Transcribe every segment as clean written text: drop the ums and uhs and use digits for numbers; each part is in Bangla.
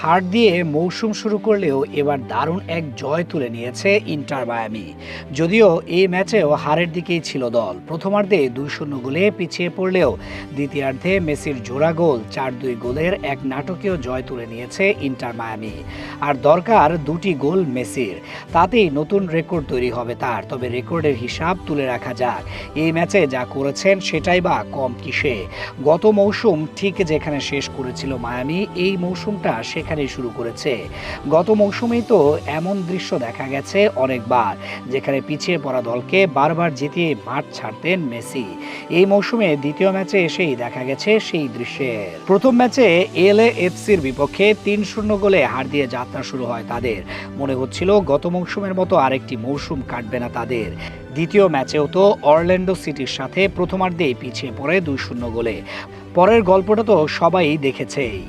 হার দিয়ে মৌসুম শুরু করলেও এবার দারুণ এক জয় তুলে নিয়েছে ইন্টার মায়ামি। যদিও এই ম্যাচেও হারের দিকেই ছিল দল। প্রথমার্ধে 2-0 গোলে পিছিয়ে পড়লেও দ্বিতীয়ার্ধে মেসির জোড়া গোল 4-2 গোলের এক নাটকীয় জয় তুলে নিয়েছে ইন্টার মায়ামি। আর দরকার 2টি গোল মেসির, তাতেই নতুন রেকর্ড তৈরি হবে তার। তবে রেকর্ডের হিসাব তুলে রাখা যাক, এই ম্যাচে যা করেছেন সেটাই বা কম কিসে। গত মৌসুম ঠিক যেখানে শেষ করেছিল মায়ামি, এই মৌসুমটা সেখানেই শুরু করেছে। গত মৌসুমেই তো এমন দৃশ্য দেখা গেছে অনেকবার, যেখানে পিছিয়ে পড়া দলকে বারবার জিতিয়ে মাঠ ছাড়তেন মেসি। এই মৌসুমে দ্বিতীয় ম্যাচে এসেই দেখা গেছে সেই দৃশ্যের। প্রথম ম্যাচে এলএএফসির বিপক্ষে 3-0 গোলে হার দিয়ে যাত্রা শুরু হয় তাদের। মনে হচ্ছিল গত মৌসুমের মতো আরেকটি মৌসুম কাটবে না তাদের। দ্বিতীয় ম্যাচেও তো অরল্যান্ডো সিটির সাথে প্রথমার্ধেই পিছিয়ে পড়ে 2-0 গোলে। পরের গল্পটা তো সবাই দেখেছেই।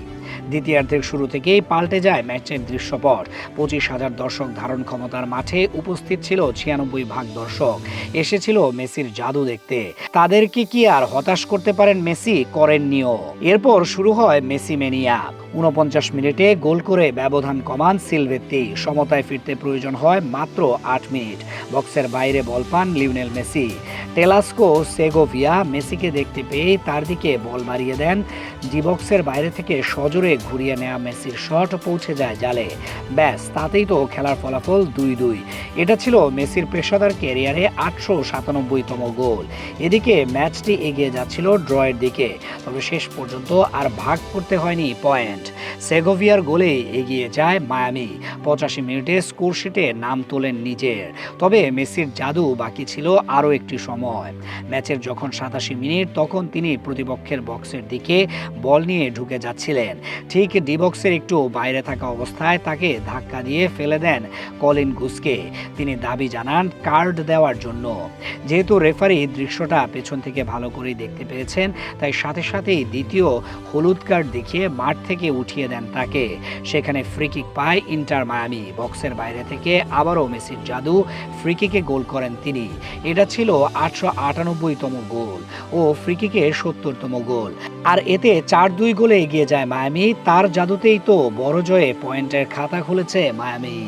দ্বিতীয়ার্ধের শুরু থেকেই পাল্টে যায় ম্যাচের দৃশ্যপট। 25,000 দর্শক ধারণ ক্ষমতার মাঠে উপস্থিত ছিল 96% দর্শক। এসেছিল মেসির জাদু দেখতে। তাদেরকে কি আর হতাশ করতে পারেন মেসি? করেননিও। এরপর শুরু হয় মেসি মেনিয়া। 49 মিনিটে গোল করে ব্যবধান কমান সিলভেত্তি। সমতায় ফিরতে প্রয়োজন হয় মাত্র 8 মিনিট। বক্সের বাইরে বল পান লিওনেল মেসি। টেলাস্কো সেগোভিয়া মেসিকে দেখতে পেয়ে তার দিকে বল বাড়িয়ে দেন। ডি বক্সের বাইরে থেকে সজোরে ঘুরিয়ে নেওয়া মেসির শট পৌঁছে যায় জালে। ব্যাস, তাতেই তো খেলার ফলাফল 2-2। এটা ছিল মেসির পেশাদার ক্যারিয়ারে 897তম গোল। এদিকে ম্যাচটি এগিয়ে যাচ্ছিল ড্রয়ের দিকে, তবে শেষ পর্যন্ত আর ভাগ করতে হয়নি পয়েন্ট। সেগোভিয়ার গোলে এগিয়ে যায় মায়ামি। 85 মিনিটে স্কোরশিটে নাম তোলেন নিজের। তবে মেসির জাদু বাকি ছিল আরও একটি সময়। ম্যাচের যখন 87 মিনিট, তখন তিনি প্রতিপক্ষের বক্সের দিকে বল নিয়ে ঢুকে যাচ্ছিলেন। ঠিক ডি বক্সের একটু বাইরে থাকা অবস্থায় তাকে ধাক্কা দিয়ে ফেলে দেন কলিন গুসকে। তিনি দাবি জানান কার্ড দেওয়ার জন্য। যেহেতু রেফারি দৃশ্যটা পেছন থেকে ভালো করেই দেখতে পেয়েছেন, তাই সাথে সাথেই দ্বিতীয় হলুদ কার্ড দেখিয়ে মাঠ থেকে উঠিয়ে দেন তাকে। সেখানে ফ্রিকিক পায় ইন্টার মায়ামি। বক্সের বাইরে থেকে আবারও মেসির জাদু, ফ্রিকিকে গোল করেন তিনি। এটা ছিল 898তম গোল ও ফ্রিকিকে 70তম গোল। আর এতে 4-2 গোলে এগিয়ে যায় মায়ামি। তার জাদুতেই তো বড় জয়ে পয়েন্টের খাতা খুলেছে মায়ামি।